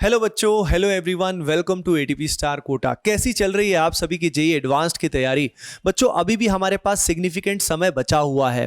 Hello बच्चों, hello everyone, welcome to ATP star Kota. कैसी चल रही है आप सभी की जेईई एडवांस्ड की तैयारी? बच्चों, अभी भी हमारे पास सिग्निफिकेंट समय बचा हुआ है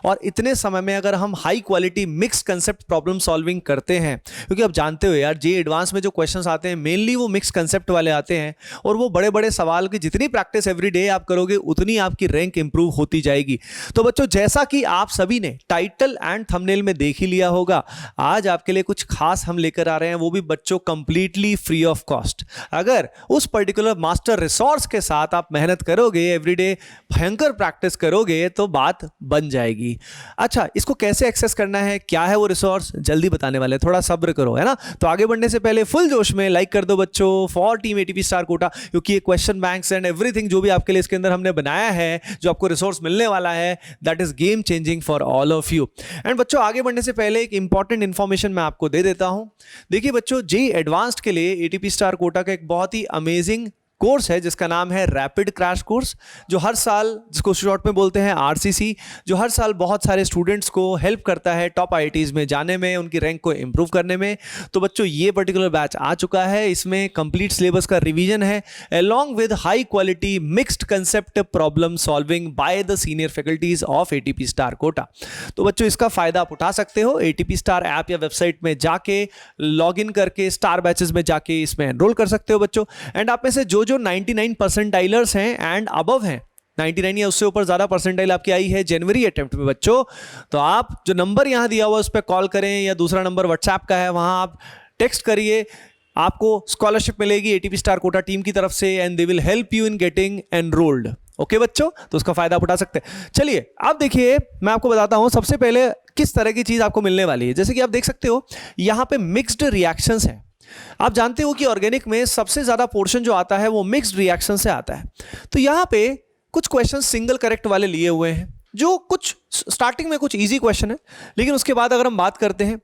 और इतने समय में अगर हम high quality mix concept problem solving करते हैं, क्योंकि आप जानते हो यार, जेईई एडवांस में जो क्वेश्चंस आते हैं मेनली वो मिक्स कंसेप्ट वाले आते हैं और वो बड़े बड़े सवाल की जितनी प्रैक्टिस एवरीडे आप करोगे उतनी आपकी रैंक इंप्रूव होती जाएगी। तो बच्चों, जैसा कि आप सभी ने टाइटल एंड थंबनेल में देख ही लिया होगा, आज आपके लिए कुछ खास हम लेकर आ रहे हैं, वो भी बच्चों कंप्लीटली फ्री ऑफ कॉस्ट। अगर उस पर्टिकुलर मास्टर रिसोर्स के साथ आप मेहनत करोगे, एवरीडे भयंकर प्रैक्टिस करोगे, तो बात बन जाएगी। अच्छा, इसको कैसे एक्सेस करना है, क्या है वो रिसोर्स, जल्दी बताने वाले, थोड़ा सब्र करो, है ना। तो आगे बढ़ने से पहले फुल जोश में लाइक कर दो बच्चों for team ATP star Kota, क्योंकि ये क्वेश्चन बैंक्स एंड एवरीथिंग जो भी आपके लिए इसके अंदर हमने बनाया है, जो आपको रिसोर्स मिलने वाला है, that is game changing for all of you. And बच्चों, आगे बढ़ने से पहले एक इंपॉर्टेंट इंफॉर्मेशन मैं आपको दे देता हूं। देखिए बच्चों, जेईई एडवांस्ड के लिए एटीपी स्टार कोटा का एक बहुत ही अमेजिंग कोर्स है जिसका नाम है रैपिड क्रैश कोर्स, जो हर साल, जिसको शॉर्ट में बोलते हैं आरसीसी, जो हर साल बहुत सारे स्टूडेंट्स को हेल्प करता है टॉप आईआईटीज में जाने में, उनकी रैंक को इंप्रूव करने में। तो बच्चों, ये पर्टिकुलर बैच आ चुका है, इसमें कंप्लीट सिलेबस का रिवीजन है along with high quality mixed concept problem solving by the senior faculties of ATP star Kota. तो बच्चों, इसका फायदा आप उठा सकते हो, एटीपी स्टार ऐप या वेबसाइट में जाके लॉग इन करके स्टार बैचेस में जाके इसमें एनरोल कर सकते हो बच्चों। एंड आप में से जो 99 परसेंटाइलर्स हैं एंड अबव हैं, 99 या उससे ऊपर ज्यादा परसेंटाइल आपकी आई है जनवरी अटेम्प्ट में बच्चों, तो आप जो नंबर यहां दिया हुआ है उस पर कॉल करें, या दूसरा नंबर व्हाट्सएप का है, वहां आप टेक्स्ट करिए, आपको स्कॉलरशिप मिलेगी एटीपी स्टार कोटा टीम की तरफ से and they will help you in getting enrolled. Okay बच्चों, तो उसका फायदा आप उठा सकते हैं। चलिए अब देखिए, मैं आपको बताता हूं सबसे पहले किस तरह की चीज आपको मिलने वाली है। जैसे कि आप देख सकते हो, यहां पे मिक्स्ड रिएक्शंस हैं। आप जानते हो कि ऑर्गेनिक में सबसे ज्यादा पोर्शन जो आता है वो मिक्स्ड रिएक्शन से आता है। तो यहां पे कुछ क्वेश्चन सिंगल करेक्ट वाले लिए हुए हैं, जो कुछ स्टार्टिंग में कुछ इजी क्वेश्चन है, लेकिन उसके बाद अगर हम बात करते हैं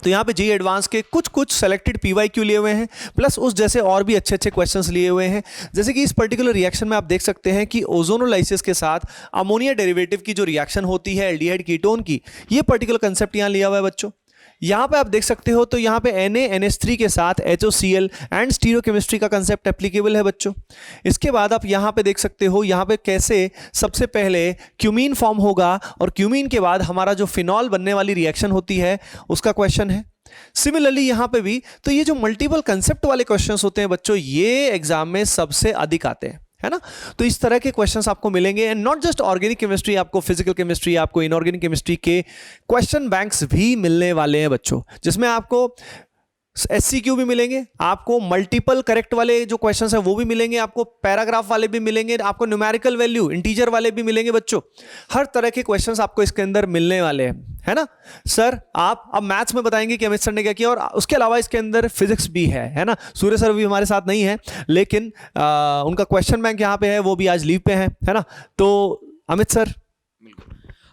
तो यहाँ पे जेईई एडवांस के कुछ सेलेक्टेड पीवाईक्यू लिए हुए हैं, प्लस उस जैसे और भी अच्छे अच्छे क्वेश्चंस लिए हुए हैं। जैसे कि इस पर्टिकुलर रिएक्शन में आप देख सकते हैं कि ओजोनोलाइसिस के साथ अमोनिया डेरिवेटिव की जो रिएक्शन होती है एल्डिहाइड कीटोन की, ये पर्टिकुलर कंसेप्ट यहाँ लिया हुआ है बच्चों। यहाँ पे आप देख सकते हो, तो यहाँ पे NaNH3 के साथ HOCl एंड स्टीरियोकेमिस्ट्री का कंसेप्ट एप्लीकेबल है बच्चों। इसके बाद आप यहाँ पे देख सकते हो, यहाँ पे कैसे सबसे पहले क्यूमीन फॉर्म होगा और क्यूमीन के बाद हमारा जो फिनॉल बनने वाली रिएक्शन होती है उसका क्वेश्चन है। सिमिलरली यहाँ पे भी, तो ये जो मल्टीपल कंसेप्ट वाले क्वेश्चंस होते हैं बच्चों, ये एग्जाम में सबसे अधिक आते हैं, है ना। तो इस तरह के क्वेश्चंस आपको मिलेंगे and not just organic chemistry, आपको फिजिकल केमिस्ट्री, आपको इनऑर्गेनिक केमिस्ट्री के क्वेश्चन बैंक्स भी मिलने वाले हैं बच्चों, जिसमें आपको SCQ भी मिलेंगे, आपको मल्टीपल करेक्ट वाले जो क्वेश्चंस हैं वो भी मिलेंगे, आपको पैराग्राफ वाले भी मिलेंगे, आपको न्यूमेरिकल वैल्यू इंटीजर वाले भी मिलेंगे बच्चों। हर तरह के क्वेश्चंस आपको इसके अंदर मिलने वाले हैं, है ना। सर, आप अब मैथ्स में बताएंगे कि अमित सर ने क्या किया, और उसके अलावा इसके अंदर फिजिक्स भी है ना। सूर्य सर भी हमारे साथ नहीं है, लेकिन उनका क्वेश्चन बैंक यहाँ पे है, वो भी आज लीव पे है ना। तो अमित सर।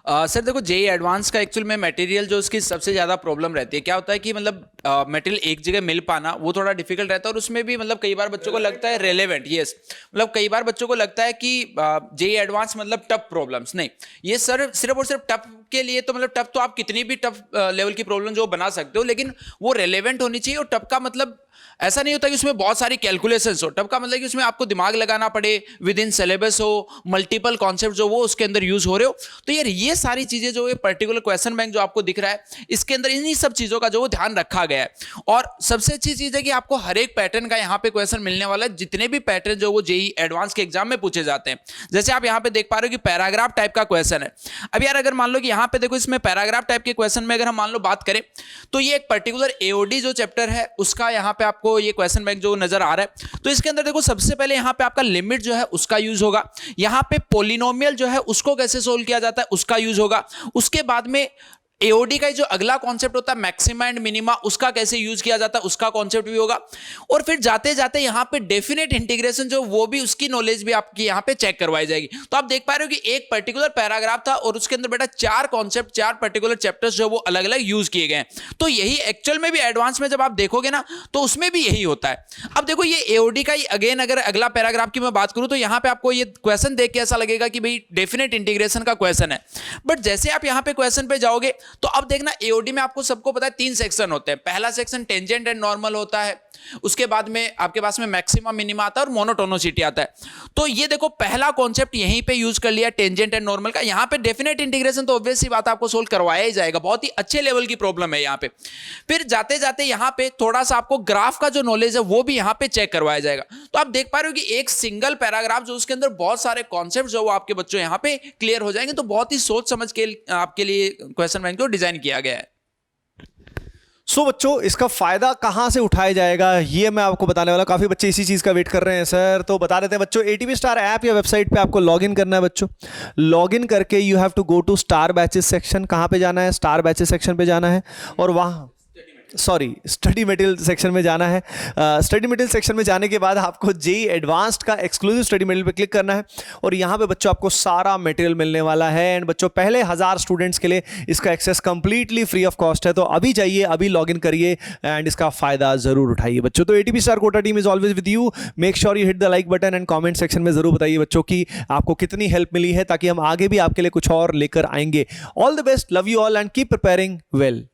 सर देखो, जेईई एडवांस का एक्चुअल में मटेरियल जो उसकी सबसे ज़्यादा प्रॉब्लम रहती है, क्या होता है कि मतलब मटेरियल एक जगह मिल पाना वो थोड़ा डिफिकल्ट रहता है, और उसमें भी मतलब कई बार बच्चों को लगता है रेलेवेंट, यस, मतलब कई बार बच्चों को लगता है कि जेईई एडवांस मतलब टफ प्रॉब्लम्स नहीं, ये सर सिर्फ और सिर्फ टफ के लिए, तो मतलब टफ तो आप कितनी भी टफ लेवल की प्रॉब्लम जो बना सकते हो, लेकिन वो रेलेवेंट होनी चाहिए। और टफ का मतलब ऐसा नहीं होता कि उसमें बहुत सारी कैलकुलेशंस हो, टफ का मतलब कि उसमें आपको दिमाग लगाना पड़े, विद इन सिलेबस हो, मल्टीपल कॉन्सेप्ट जो वो उसके अंदर यूज हो रहे हो। तो यार ये सारी चीजें जो ये पर्टिकुलर क्वेश्चन बैंक जो आपको दिख रहा है, इसके अंदर इन्हीं सब चीजों का जो वो ध्यान रखा गया है। और सबसे अच्छी चीज है कि आपको हर एक पैटर्न का यहाँ पे क्वेश्चन मिलने वाला है, जितने भी पैटर्न जो वो जेईई एडवांस के एग्जाम में पूछे जाते हैं। जैसे आप यहाँ पे देख पा रहे हो कि पैराग्राफ टाइप का क्वेश्चन है। अब यार अगर मान लो कि यहाँ पे देखो, इसमें पैराग्राफ टाइप के क्वेश्चन में अगर हम मान लो बात करें, तो ये एक पर्टिकुलर एओडी जो चैप्टर है उसका यहाँ पे आपको ये क्वेश्चन बैंक जो नजर आ रहा है। तो इसके अंदर देखो, सबसे पहले यहाँ पे आपका लिमिट जो है उसका यूज होगा, यहाँ पे पॉलिनोमियल जो है उसको कैसे सोल्व किया जाता है उसका यूज होगा। उसके बाद में एओडी का जो अगला कॉन्सेप्ट होता है मैक्सिमा एंड मिनिमा, उसका कैसे यूज किया जाता है उसका कॉन्सेप्ट भी होगा। और फिर जाते जाते यहाँ पे डेफिनेट इंटीग्रेशन जो वो भी, उसकी नॉलेज भी आपकी यहाँ पे चेक करवाई जाएगी। तो आप देख पा रहे हो कि एक पर्टिकुलर पैराग्राफ था और उसके अंदर बेटा 4 कॉन्सेप्ट, 4 पर्टिकुलर चैप्टर्स जो वो अलग अलग यूज किए गए हैं। तो यही एक्चुअल में भी एडवांस में जब आप देखोगे ना, तो उसमें भी यही होता है। अब देखो, ये एओडी का ही अगेन अगर अगला पैराग्राफ की मैं बात करूं, तो यहाँ पे आपको ये क्वेश्चन देख के ऐसा लगेगा कि भाई डेफिनेट इंटीग्रेशन का क्वेश्चन है, बट जैसे आप यहाँ पे क्वेश्चन पे जाओगे तो अब देखना एओडी में आपको सबको पता है 3 सेक्शन होते हैं। पहला सेक्शन टेंजेंट एंड नॉर्मल होता है, उसके बाद में आपके पास में मैक्सिमा मिनिमा आता है और मोनोटोनिसिटी आता है। तो ये देखो पहला कॉन्सेप्ट यहीं पे यूज कर लिया टेंजेंट एंड नॉर्मल का। यहाँ पे डेफिनेट इंटीग्रेशन तो ऑब्वियस सी बात आपको सोल्व करवाया ही जाएगा, बहुत ही अच्छे लेवल की प्रॉब्लम है यहाँ पे। फिर जाते जाते यहाँ पे थोड़ा सा आपको ग्राफ का जो नॉलेज है वो भी यहाँ पे चेक करवाया जाएगा। तो आप देख पा रहे हो कि एक सिंगल पैराग्राफ जो उसके अंदर बहुत सारे कॉन्सेप्ट जो वो आपके बच्चों यहाँ पे क्लियर हो जाएंगे। तो बहुत ही सोच समझ के आपके लिए क्वेश्चन बैंक को डिजाइन किया गया है। सो बच्चों इसका फायदा कहां से उठाया जाएगा ये मैं आपको बताने वाला। काफी बच्चे इसी चीज का वेट कर रहे हैं सर, तो बता देते हैं बच्चों। एटीपी स्टार ऐप या वेबसाइट पे आपको लॉगिन करना है बच्चों। लॉगिन करके you have to go to star batches section. कहां पे जाना है? स्टार बैचेस सेक्शन पे जाना है और वहां स्टडी मटेरियल सेक्शन में जाना है। स्टडी मटेरियल सेक्शन में जाने के बाद आपको जेईई एडवांस्ड का एक्सक्लूसिव स्टडी मटेरियल पे क्लिक करना है और यहाँ पे बच्चों आपको सारा मटेरियल मिलने वाला है। एंड बच्चों पहले 1000 स्टूडेंट्स के लिए इसका access completely free of cost है। तो अभी जाइए, अभी लॉगिन करिए एंड इसका फायदा जरूर उठाइए बच्चों। तो ATP star Kota team is always with you. Make sure you hit the like button and comment section में जरूर बताइए बच्चों की आपको कितनी हेल्प मिली है, ताकि हम आगे भी आपके लिए कुछ और लेकर आएंगे। All the best, love you all and keep preparing well.